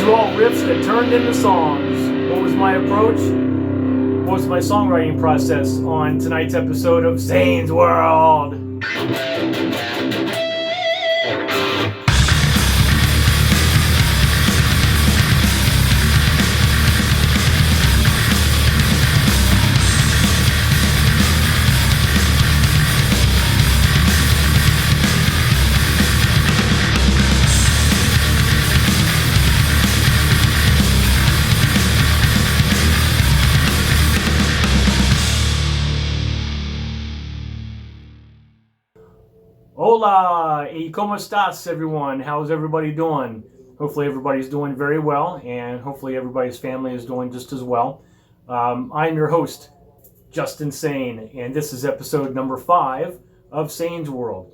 are all riffs that turned into songs. What was my approach? What was my songwriting process on tonight's episode of Zane's World? Hola, y cómo estás, everyone? How's everybody doing? Hopefully everybody's doing very well, and hopefully everybody's family is doing just as well. I'm your host, Justin Sane, and this is episode number 5 of Sane's World.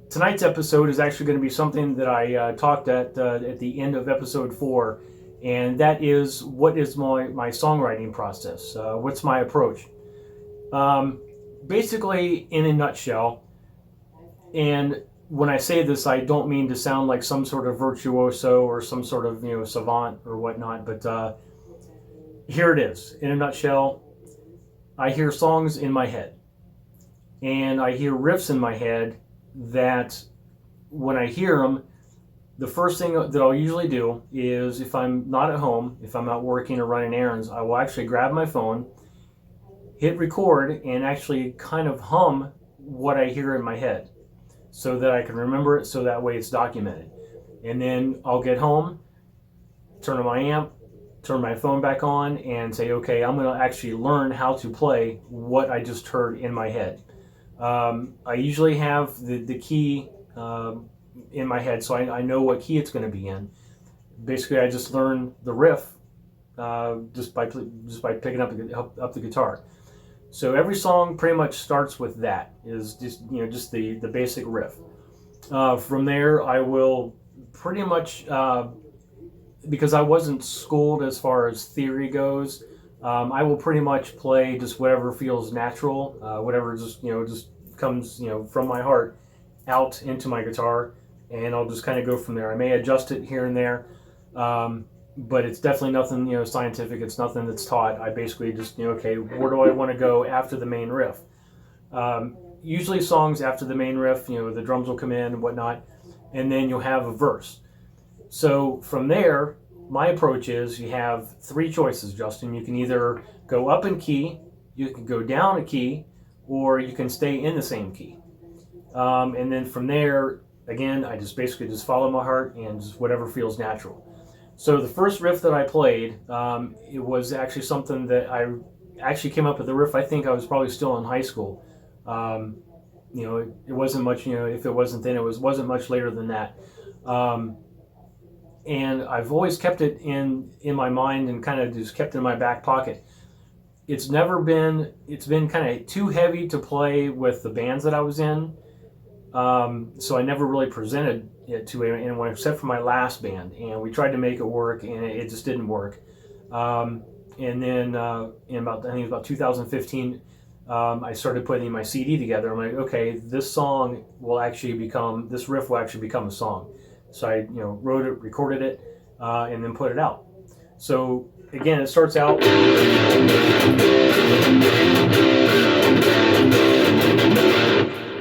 Tonight's episode is actually going to be something that I talked at the end of episode 4, and that is, what is my songwriting process? What's my approach? Basically, in a nutshell, and when I say this, I don't mean to sound like some sort of virtuoso or some sort of savant or whatnot, but here it is. In a nutshell, I hear songs in my head, and I hear riffs in my head that when I hear them, the first thing that I'll usually do is, if I'm not at home, if I'm out working or running errands, I will actually grab my phone, hit record, and actually kind of hum what I hear in my head, so that I can remember it, so that way it's documented. And then I'll get home, turn on my amp, turn my phone back on, and say, okay, I'm going to actually learn how to play what I just heard in my head. I usually have the key in my head, so I know what key it's going to be in. Basically, I just learn the riff just by picking up the guitar. So every song pretty much starts with that, is just the basic riff. From there, I will pretty much, because I wasn't schooled as far as theory goes, I will pretty much play just whatever feels natural, whatever just comes from my heart out into my guitar, and I'll just kind of go from there. I may adjust it here and there. But it's definitely nothing, scientific. It's nothing that's taught. I basically just, okay, where do I want to go after the main riff? Usually songs after the main riff, the drums will come in and whatnot, and then you'll have a verse. So from there, my approach is, you have 3 choices, Justin. You can either go up in key, you can go down a key, or you can stay in the same key. And then from there, again, I just basically just follow my heart and just whatever feels natural. So the first riff that I played, it was actually something that I actually came up with the riff. I think I was probably still in high school. It wasn't much, if it wasn't then, it wasn't much later than that. And I've always kept it in my mind and kind of just kept it in my back pocket. It's been kind of too heavy to play with the bands that I was in. So I never really presented it to anyone except for my last band, and we tried to make it work, and it just didn't work. And then I think it was about 2015, I started putting my CD together. I'm like, okay, this riff will actually become a song. So I wrote it, recorded it, and then put it out. So again, it starts out.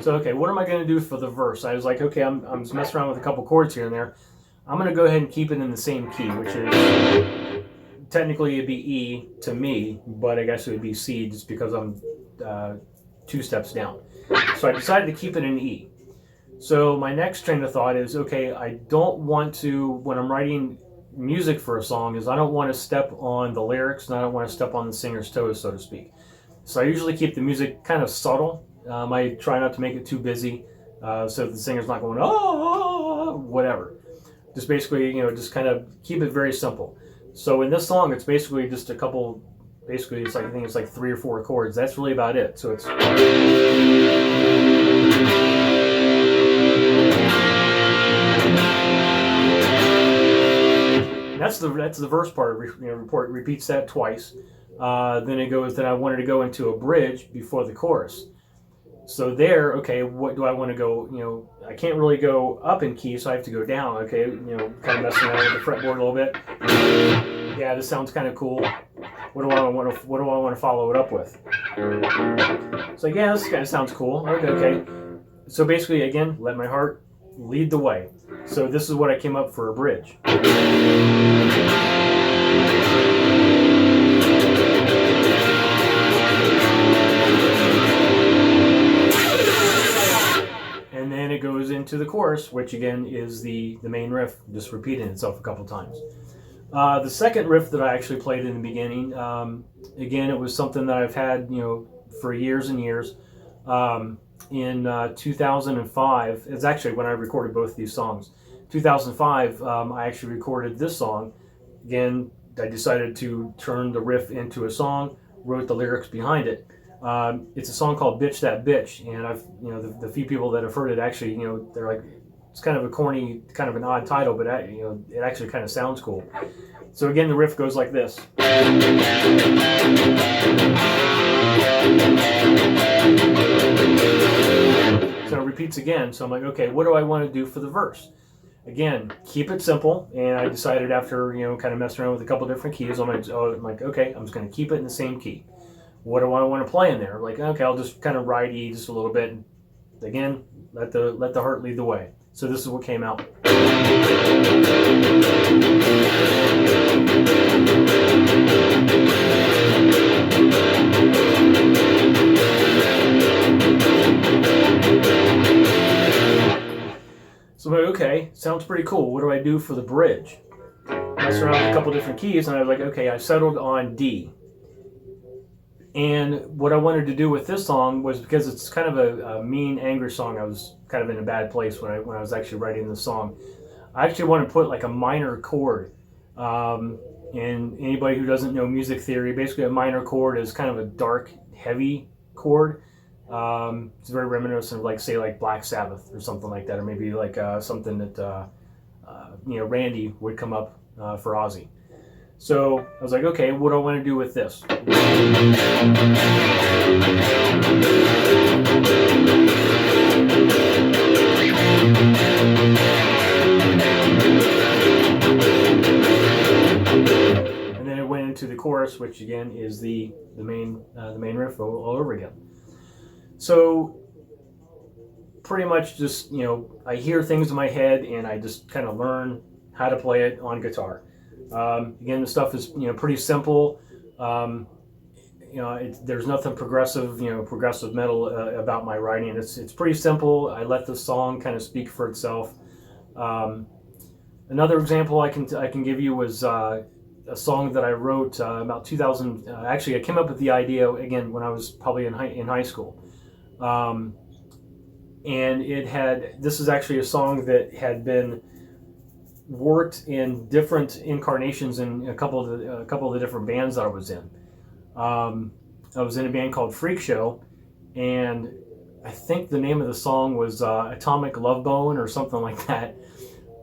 So, okay, what am I going to do for the verse? I was like, okay, I'm just messing around with a couple chords here and there. I'm going to go ahead and keep it in the same key, which is, technically it'd be E to me, but I guess it would be C just because I'm 2 steps down. So I decided to keep it in E. So my next train of thought is, okay, I don't want to, when I'm writing music for a song, I don't want to step on the lyrics, and I don't want to step on the singer's toes, so to speak. So I usually keep the music kind of subtle. I try not to make it too busy, so the singer's not going, oh, whatever. Just basically, just kind of keep it very simple. So in this song, it's basically just a couple, basically it's like, I think it's like 3 or 4 chords. That's really about it. So it's. That's the verse part. Report repeats that twice. Then it goes that I wanted to go into a bridge before the chorus. So there, okay, what do I want to go? I can't really go up in key, so I have to go down. Okay, kind of messing around with the fretboard a little bit. Yeah, this sounds kind of cool. What do I want to follow it up with? So yeah, this kind of sounds cool. Okay. So basically, again, let my heart lead the way. So this is what I came up for a bridge. And then it goes into the chorus, which again is the main riff, just repeating itself a couple times. The second riff that I actually played in the beginning, again, it was something that I've had, for years and years. In 2005, it's actually when I recorded both these songs. 2005, I actually recorded this song. Again, I decided to turn the riff into a song, wrote the lyrics behind it. It's a song called Bitch That Bitch, and I've, the few people that have heard it actually, they're like, it's kind of a corny, kind of an odd title, but it actually kind of sounds cool. So again, the riff goes like this. So it repeats again. So I'm like, okay, what do I want to do for the verse? Again, keep it simple. And I decided after, kind of messing around with a couple different keys, I'm like, okay, I'm just going to keep it in the same key. What do I want to play in there? Like, okay, I'll just kind of ride E just a little bit. Again, let the heart lead the way. So this is what came out. So I'm like, okay, sounds pretty cool. What do I do for the bridge? I messed around with a couple different keys, and I was like, okay, I settled on D. And what I wanted to do with this song was, because it's kind of a mean, angry song, I was kind of in a bad place when I was actually writing the song. I actually want to put like a minor chord. And anybody who doesn't know music theory, basically a minor chord is kind of a dark, heavy chord. It's very reminiscent of, like, say, like Black Sabbath or something like that, or maybe like something that Randy would come up for Ozzy. So I was like, okay, what do I want to do with this? And then it went into the chorus, which again is the main riff all over again. So pretty much just, I hear things in my head and I just kind of learn how to play it on guitar. Again, the stuff is, pretty simple. There's nothing progressive, progressive metal about my writing. It's pretty simple. I let the song kind of speak for itself. Another example I can give you was a song that I wrote about 2000. Actually, I came up with the idea again when I was probably in high school. And this is actually a song that had been worked in different incarnations in a couple of the different bands that I was in. I was in a band called Freak Show, and I think the name of the song was Atomic Love Bone or something like that.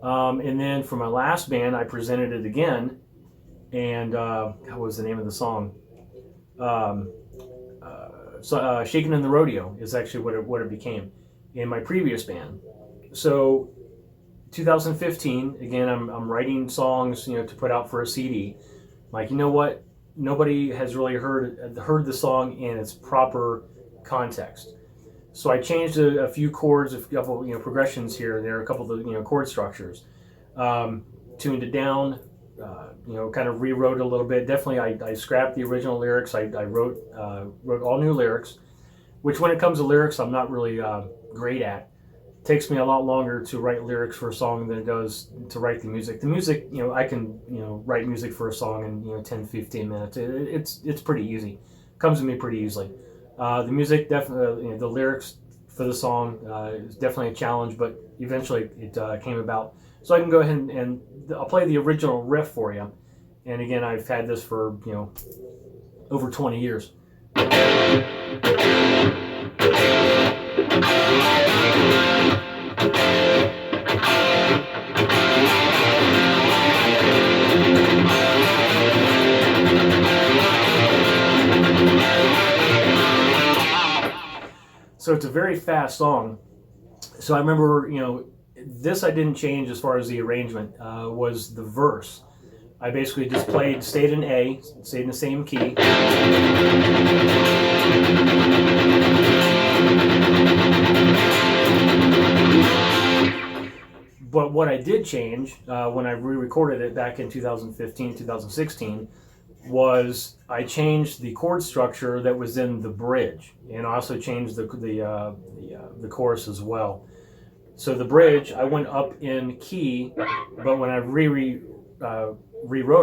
And then for my last band, I presented it again, and what was the name of the song? Shakin' in the Rodeo is actually what it became in my previous band. So 2015, again, I'm writing songs, to put out for a CD. Like, you know what? Nobody has really heard the song in its proper context. So I changed a few chords, a couple, progressions here and there, a couple of chord structures, tuned it down, kind of rewrote it a little bit. Definitely, I scrapped the original lyrics. I wrote all new lyrics, which when it comes to lyrics, I'm not really great at. It takes me a lot longer to write lyrics for a song than it does to write the music. The music, I can, write music for a song in 10, 15 minutes. It's pretty easy. Comes to me pretty easily. The music, definitely, the lyrics for the song is definitely a challenge, but eventually it came about. So I can go ahead and I'll play the original riff for you. And again, I've had this for, over 20 years. So it's a very fast song. So I remember, this I didn't change as far as the arrangement, was the verse. I basically just stayed in A, stayed in the same key. But what I did change when I re-recorded it back in 2015, 2016, was I changed the chord structure that was in the bridge, and I also changed the chorus as well. So the bridge, I went up in key, but when I rewrote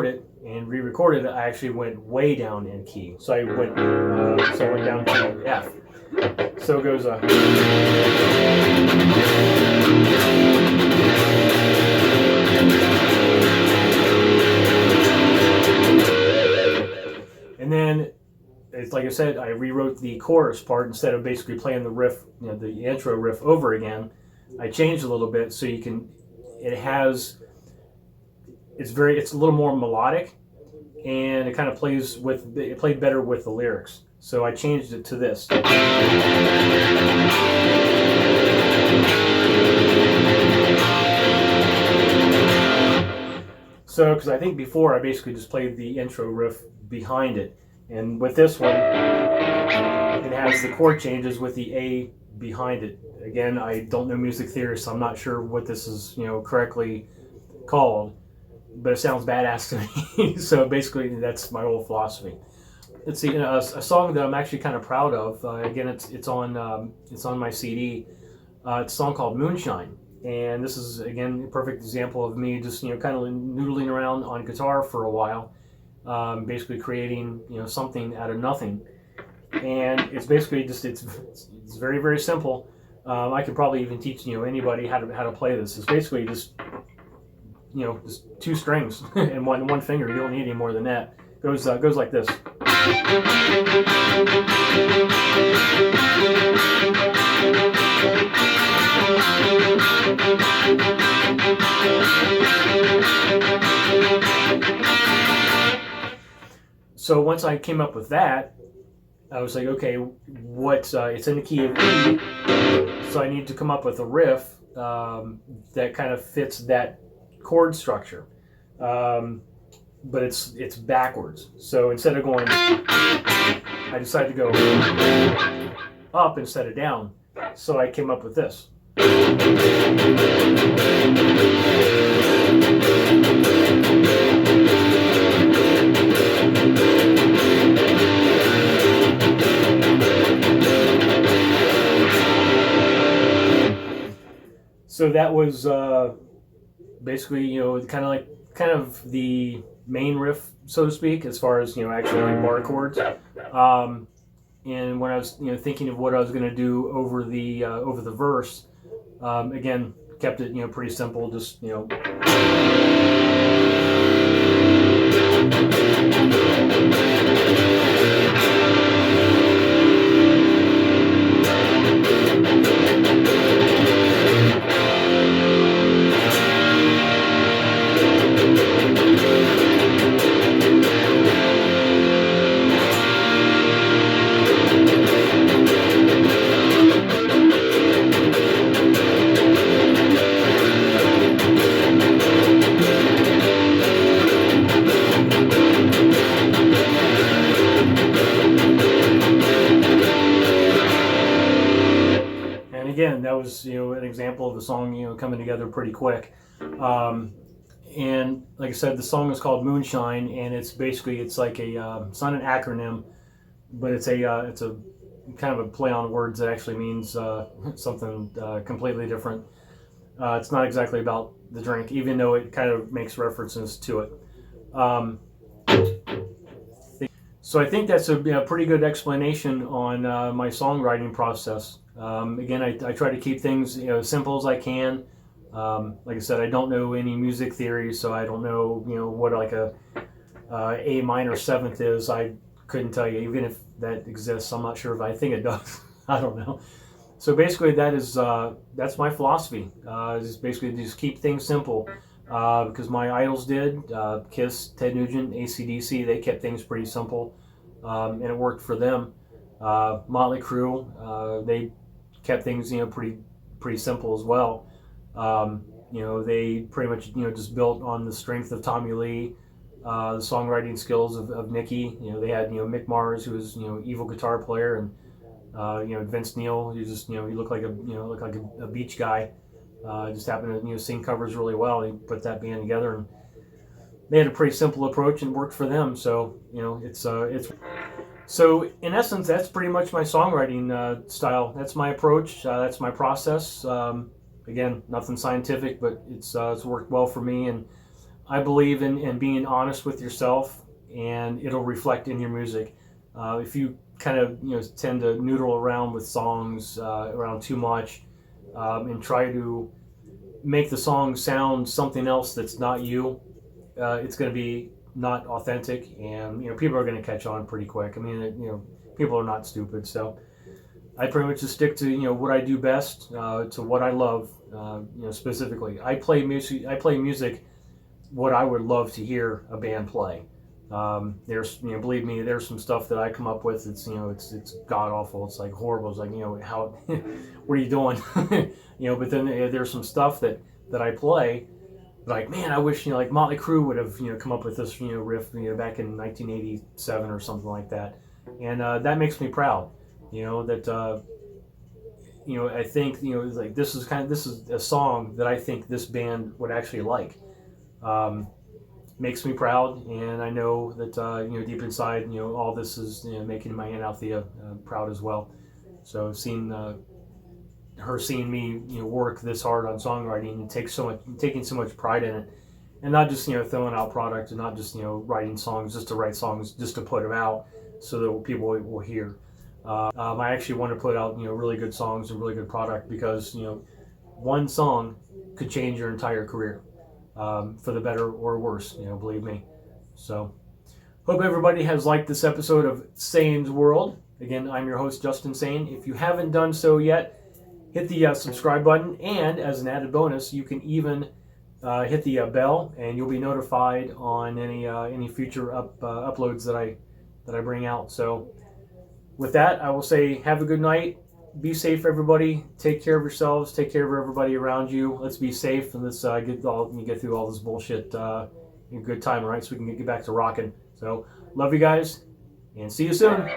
it and re-recorded it, I actually went way down in key. So I went down to F. So it goes and then it's like I said, I rewrote the chorus part. Instead of basically playing the riff, the intro riff over again, I changed a little bit so you can. It's a little more melodic, and it kind of played better with the lyrics. So I changed it to this. So, because I think before I basically just played the intro riff behind it, and with this one, it has the chord changes with the A behind it. Again, I don't know music theory, so I'm not sure what this is, correctly called, but it sounds badass to me. So basically, that's my whole philosophy. Let's see, a song that I'm actually kind of proud of. Again, it's on my CD. It's a song called Moonshine, and this is again a perfect example of me just kind of noodling around on guitar for a while, basically creating something out of nothing. And it's basically just it's very, very simple. I could probably even teach anybody how to play this. It's basically just just two strings and one finger. You don't need any more than that. Goes like this. So once I came up with that, I was like, okay, it's in the key of E, so I need to come up with a riff that kind of fits that chord structure, but it's backwards. So instead of going, I decided to go up instead of down. So I came up with this. So that was basically, kind of the main riff, so to speak, as far as actually like bar chords. And when I was thinking of what I was going to do over the verse, again kept it pretty simple, just again, that was an example of the song coming together pretty quick. And like I said, the song is called Moonshine, and it's basically it's like it's not an acronym, but it's a kind of a play on words that actually means something completely different. It's not exactly about the drink, even though it kind of makes references to it. So I think that's a pretty good explanation on my songwriting process. Again, I try to keep things as simple as I can. Like I said, I don't know any music theory, so I don't know what like a A minor seventh is. I couldn't tell you, even if that exists. I'm not sure if I think it does. I don't know. So basically, that's my philosophy. Is basically just keep things simple. Because my idols did, Kiss, Ted Nugent, AC/DC, they kept things pretty simple, and it worked for them. Motley Crue, they kept things, pretty simple as well. They pretty much, just built on the strength of Tommy Lee, the songwriting skills of Nicky. They had, Mick Mars, who was, evil guitar player, and Vince Neil, who just, he looked like a beach guy. Just happened to, sing covers really well. He put that band together, and they had a pretty simple approach and worked for them. So, it's so in essence, that's pretty much my songwriting style. That's my approach. That's my process. Again, nothing scientific, but it's worked well for me, and I believe in being honest with yourself, and it'll reflect in your music. If you kind of tend to noodle around with songs around too much, and try to make the song sound something else that's not you, it's going to be not authentic, and people are going to catch on pretty quick. I mean, people are not stupid, so I pretty much just stick to what I do best, to what I love. Specifically, I play music what I would love to hear a band play. There's, believe me, there's some stuff that I come up with. It's, it's god awful. It's like horrible. It's like, how, what are you doing? But then there's some stuff that I play, like, man, I wish, like Motley Crue would have, come up with this, riff, back in 1987 or something like that. And that makes me proud, that, I think, like this is a song that I think this band would actually like. Makes me proud, and I know that deep inside, all this is making my Aunt Althea proud as well. So seeing her seeing me work this hard on songwriting and taking so much pride in it, and not just throwing out product, and not just writing songs just to write songs just to put them out so that people will hear. I actually want to put out really good songs and really good product, because one song could change your entire career. For the better or worse, believe me. So, hope everybody has liked this episode of Sane's World. Again, I'm your host, Justin Sane. If you haven't done so yet, hit the subscribe button, and as an added bonus, you can even hit the bell, and you'll be notified on any future uploads that I bring out. So, with that, I will say have a good night. Be safe, everybody. Take care of yourselves. Take care of everybody around you. Let's be safe, and let's get through all this bullshit in a good time, all right? So we can get back to rocking. So, love you guys, and see you soon.